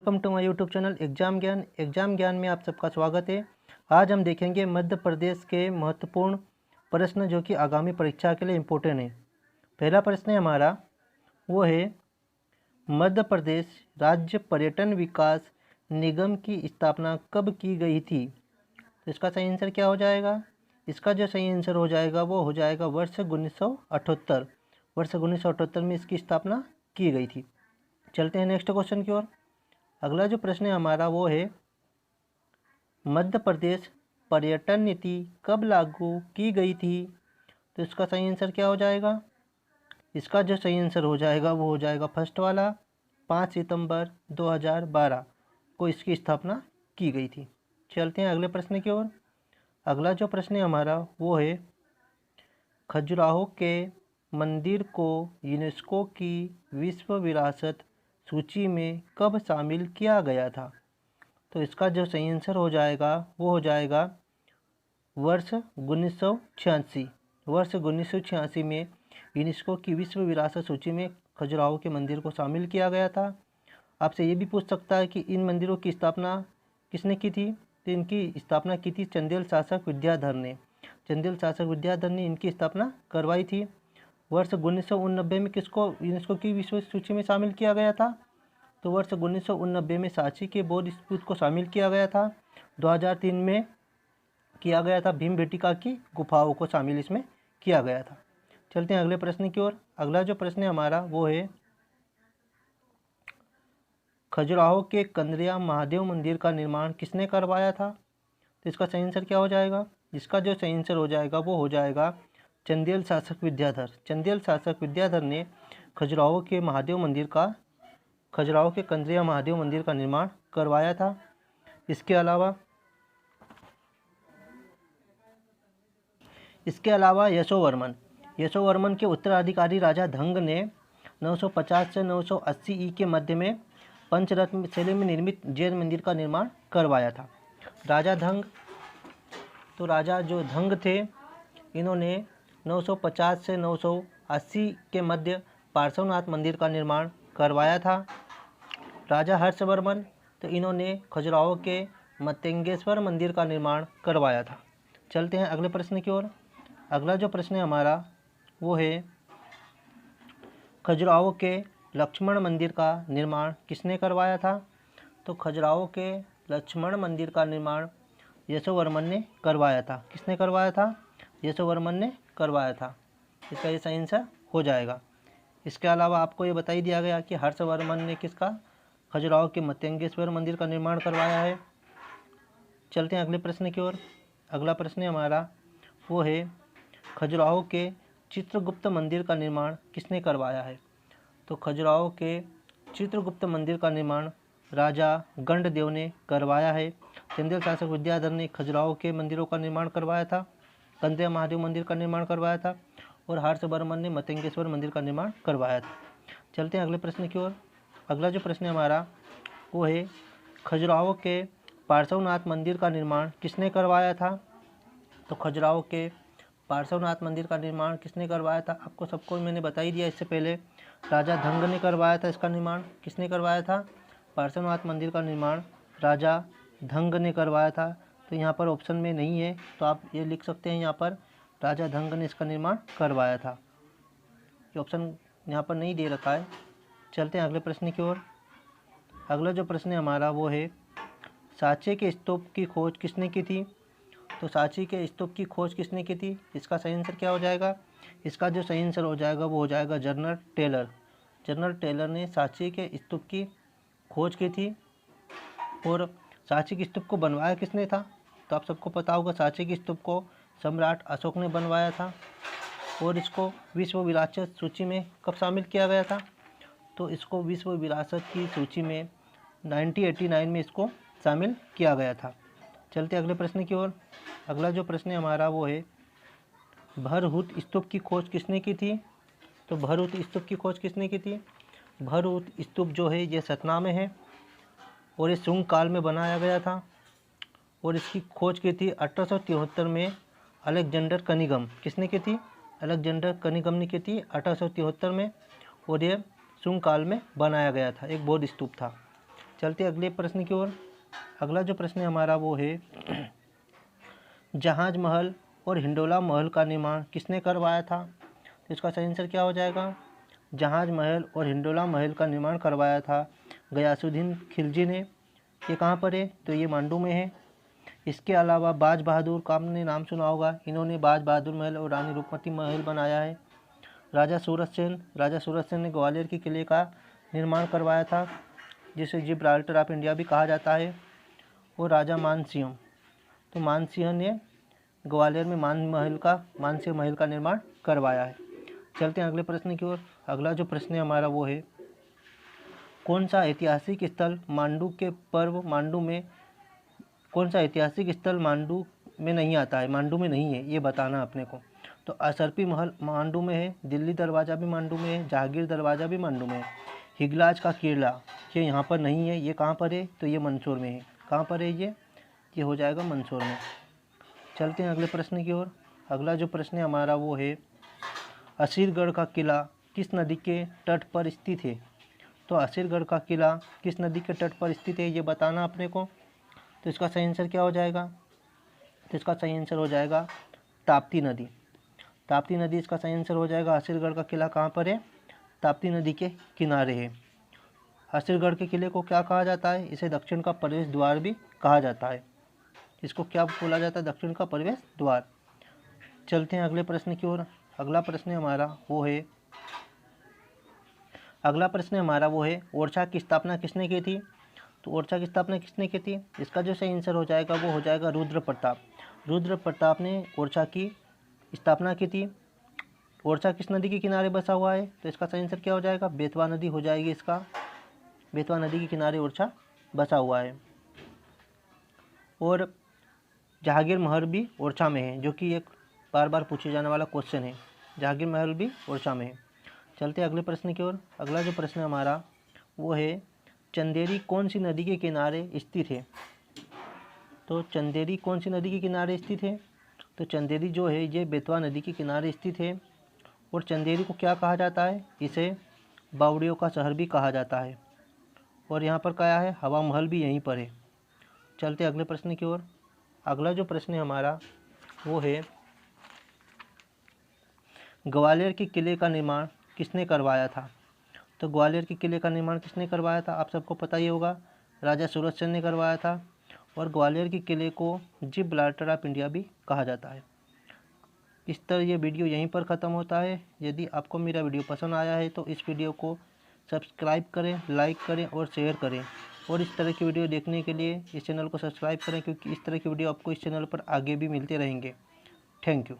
Welcome to my YouTube channel exam Gyan में आप सबका स्वागत है। आज हम देखेंगे मध्य प्रदेश के महत्वपूर्ण प्रश्न जो कि आगामी परीक्षा के लिए इम्पोर्टेंट है। पहला प्रश्न है हमारा, वो है मध्य प्रदेश राज्य पर्यटन विकास निगम की स्थापना कब की गई थी। तो इसका सही आंसर क्या हो जाएगा? इसका जो सही आंसर हो जाएगा वो हो जाएगा वर्ष 1978। वर्ष 1978 में इसकी स्थापना की गई थी। चलते हैं नेक्स्ट क्वेश्चन की ओर। अगला जो प्रश्न है हमारा वो है, मध्य प्रदेश पर्यटन नीति कब लागू की गई थी। तो इसका सही आंसर क्या हो जाएगा? इसका जो सही आंसर हो जाएगा वो हो जाएगा फर्स्ट वाला, 5 सितंबर 2012 को इसकी स्थापना की गई थी। चलते हैं अगले प्रश्न की ओर। अगला जो प्रश्न है हमारा वो है, खजुराहो के मंदिर को यूनेस्को की विश्व विरासत सूची में कब शामिल किया गया था। तो इसका जो सही आंसर हो जाएगा वो हो जाएगा वर्ष 1986। वर्ष 1986 में यूनेस्को की विश्व विरासत सूची में खजुराहो के मंदिर को शामिल किया गया था। आपसे ये भी पूछ सकता है कि इन मंदिरों की स्थापना किसने की थी। तो इनकी स्थापना की थी चंदेल शासक विद्याधर ने। चंदेल शासक विद्याधर ने इनकी स्थापना करवाई थी। वर्ष 1989 में किसको यूनेस्को की विश्व सूची में शामिल किया गया था। तो वर्ष 1989 में सांची के बौद्ध स्तूप को शामिल किया गया था। 2003 में किया गया था भीमबेटका की गुफाओं को शामिल इसमें किया गया था। चलते हैं अगले प्रश्न की ओर। अगला जो प्रश्न है हमारा वो है, खजुराहो के कंदरिया महादेव मंदिर का निर्माण किसने करवाया था। तो इसका सही आंसर क्या हो जाएगा? इसका जो सही आंसर हो जाएगा वो हो जाएगा चंदेल शासक विद्याधर। चंदेल शासक विद्याधर ने खजुराहो के कंदरिया महादेव मंदिर का निर्माण करवाया था। इसके अलावा यशोवर्मन के उत्तराधिकारी राजा धंग ने 950 से 980 ई के मध्य में पंचरत्न शैली में निर्मित जैन मंदिर का निर्माण करवाया था। राजा धंग थे, इन्होंने 950 से 980 के मध्य पार्श्वनाथ मंदिर का निर्माण करवाया था। राजा हर्षवर्मन, तो इन्होंने खजुराहो के मत्स्येश्वर मंदिर का निर्माण करवाया था। चलते हैं अगले प्रश्न की ओर। अगला जो प्रश्न है हमारा वो है, खजुराहो के लक्ष्मण मंदिर का निर्माण किसने करवाया था। तो खजुराहो के लक्ष्मण मंदिर का निर्माण यशोवर्मन ने करवाया था। किसने करवाया था? यशोवर्मन ने करवाया था। इसका ये सही आंसर हो जाएगा। इसके अलावा आपको ये बता ही दिया गया कि हर्षवर्मन ने किसका? खजुराहो के मत्स्येश्वर मंदिर का निर्माण करवाया है। चलते हैं अगले प्रश्न की ओर। अगला प्रश्न हमारा वो है, खजुराहो के चित्रगुप्त मंदिर का निर्माण किसने करवाया है। तो खजुराहो के चित्रगुप्त मंदिर का निर्माण राजा गंडदेव ने करवाया है। चंदेल शासक विद्याधर ने खजुराहो के मंदिरों का निर्माण करवाया था, कंदरिया महादेव मंदिर का निर्माण करवाया था, और हर्षवर्मन ने मत्स्येश्वर मंदिर का निर्माण करवाया था। चलते हैं अगले प्रश्न की ओर। अगला जो प्रश्न हमारा वो है, खजुराहो के पार्श्वनाथ मंदिर का निर्माण किसने करवाया था। तो खजुराहो के पार्श्वनाथ मंदिर का निर्माण किसने करवाया था? आपको सबको मैंने बता ही दिया इससे पहले, राजा धंग ने करवाया था। इसका निर्माण किसने करवाया था? पार्श्वनाथ मंदिर का निर्माण राजा धंग ने करवाया था। तो यहाँ पर ऑप्शन में नहीं है, तो आप ये लिख सकते हैं यहाँ पर राजा धंग ने इसका निर्माण करवाया था। ये ऑप्शन यहाँ पर नहीं दे रखा है। चलते हैं अगले प्रश्न की ओर। अगला जो प्रश्न है हमारा वो है, सांची के स्तूप की खोज किसने की थी। तो सांची के स्तूप की खोज किसने की थी? इसका सही आंसर क्या हो जाएगा? इसका जो सही आंसर हो जाएगा वो हो जाएगा जनरल टेलर। जनरल टेलर ने सांची के स्तूप की खोज की थी। और सांची के स्तूप को बनवाया किसने था? तो आप सबको पता होगा, सांची के स्तूप को सम्राट अशोक ने बनवाया था। और इसको विश्व विरासत सूची में कब शामिल किया गया था? तो इसको विश्व विरासत की सूची में 1989 में इसको शामिल किया गया था। चलते अगले प्रश्न की ओर। अगला जो प्रश्न है हमारा वो है, भरहुत स्तूप की खोज किसने की थी। तो भरहुत स्तूप की खोज किसने की थी? भरहुत स्तूप जो है ये सतना में है, और ये शुंग काल में बनाया गया था। और इसकी खोज की थी 1873 में अलेक्जेंडर कनिगम। किसने की थी? अलेक्जेंडर कनिगम ने की थी 1873 में, और ये शुंग काल में बनाया गया था, एक बौद्ध स्तूप था। चलते अगले प्रश्न की ओर। अगला जो प्रश्न है हमारा वो है जहाज महल और हिंडोला महल का निर्माण किसने करवाया था? तो इसका सही आंसर क्या हो जाएगा? जहाज महल और हिंडोला महल का निर्माण करवाया था गयासुद्दीन खिलजी ने। ये कहाँ पर है? तो ये मांडू में है। इसके अलावा बाज बहादुर का आपने नाम सुना होगा, इन्होंने बाज बहादुर महल और रानी रूपमती महल बनाया है। राजा सूरत सेन ने ग्वालियर के किले का निर्माण करवाया था, जिसे जिब्राल्टर ऑफ इंडिया भी कहा जाता है। और राजा मानसिंह, तो मानसिंह ने ग्वालियर में मानसिंह महल का निर्माण करवाया है। चलते हैं अगले प्रश्न की ओर। अगला जो प्रश्न है हमारा वो है कौन सा ऐतिहासिक स्थल मांडू में नहीं आता है, मांडू में नहीं है, ये बताना अपने को। तो असरपी महल मांडू में है, दिल्ली दरवाज़ा भी मांडू में है, जहांगीर दरवाज़ा भी मांडू में है। हिंगलाज का किला ये यहाँ पर नहीं है, ये कहाँ पर है? तो ये मंदसौर में है। कहाँ पर है ये हो जाएगा मंदसौर में। चलते हैं अगले प्रश्न की ओर। अगला जो प्रश्न है हमारा वो है असीरगढ़ का किला किस नदी के तट पर स्थित है? तो असीरगढ़ का किला किस नदी के तट पर स्थित है, ये बताना अपने को। तो इसका सही आंसर क्या हो जाएगा? तो इसका सही आंसर हो जाएगा ताप्ती नदी। ताप्ती नदी इसका सही आंसर हो जाएगा। असीरगढ़ का किला कहाँ पर है? ताप्ती नदी के किनारे है। असीरगढ़ के किले को क्या कहा जाता है? इसे दक्षिण का प्रवेश द्वार भी कहा जाता है। इसको क्या बोला जाता है? दक्षिण का प्रवेश द्वार। चलते हैं अगले प्रश्न की ओर। अगला प्रश्न हमारा वो है ओरछा की स्थापना किसने की थी? तो ओरछा की स्थापना किसने की थी? इसका जो सही आंसर हो जाएगा वो हो जाएगा रुद्र प्रताप। रुद्र प्रताप ने ओरछा की स्थापना की थी। ओरछा किस नदी के किनारे बसा हुआ है? तो इसका सही आंसर क्या हो जाएगा? बेतवा नदी हो जाएगी इसका। बेतवा नदी के किनारे ओरछा बसा हुआ है। और जहांगीर महल भी ओरछा में है, जो कि एक बार बार पूछे जाने वाला क्वेश्चन है। जहांगीर महल भी ओरछा में है। चलते अगले प्रश्न की ओर। अगला जो प्रश्न हमारा वो है चंदेरी कौन सी नदी के किनारे स्थित है? तो चंदेरी कौन सी नदी के किनारे स्थित है? तो चंदेरी जो है ये बेतवा नदी के किनारे स्थित है। और चंदेरी को क्या कहा जाता है? इसे बावड़ियों का शहर भी कहा जाता है। और यहाँ पर क्या है? हवा महल भी यहीं पर है। चलते अगले प्रश्न की ओर। अगला जो प्रश्न है हमारा वो है ग्वालियर के किले का निर्माण किसने करवाया था? तो ग्वालियर के किले का निर्माण किसने करवाया था? आप सबको पता ही होगा, राजा सूरत सेन ने करवाया था। और ग्वालियर के किले को जिब्राल्टर ऑफ इंडिया भी कहा जाता है। इस तरह ये वीडियो यहीं पर ख़त्म होता है। यदि आपको मेरा वीडियो पसंद आया है तो इस वीडियो को सब्सक्राइब करें, लाइक करें और शेयर करें। और इस तरह की वीडियो देखने के लिए इस चैनल को सब्सक्राइब करें, क्योंकि इस तरह की वीडियो आपको इस चैनल पर आगे भी मिलते रहेंगे। Thank you.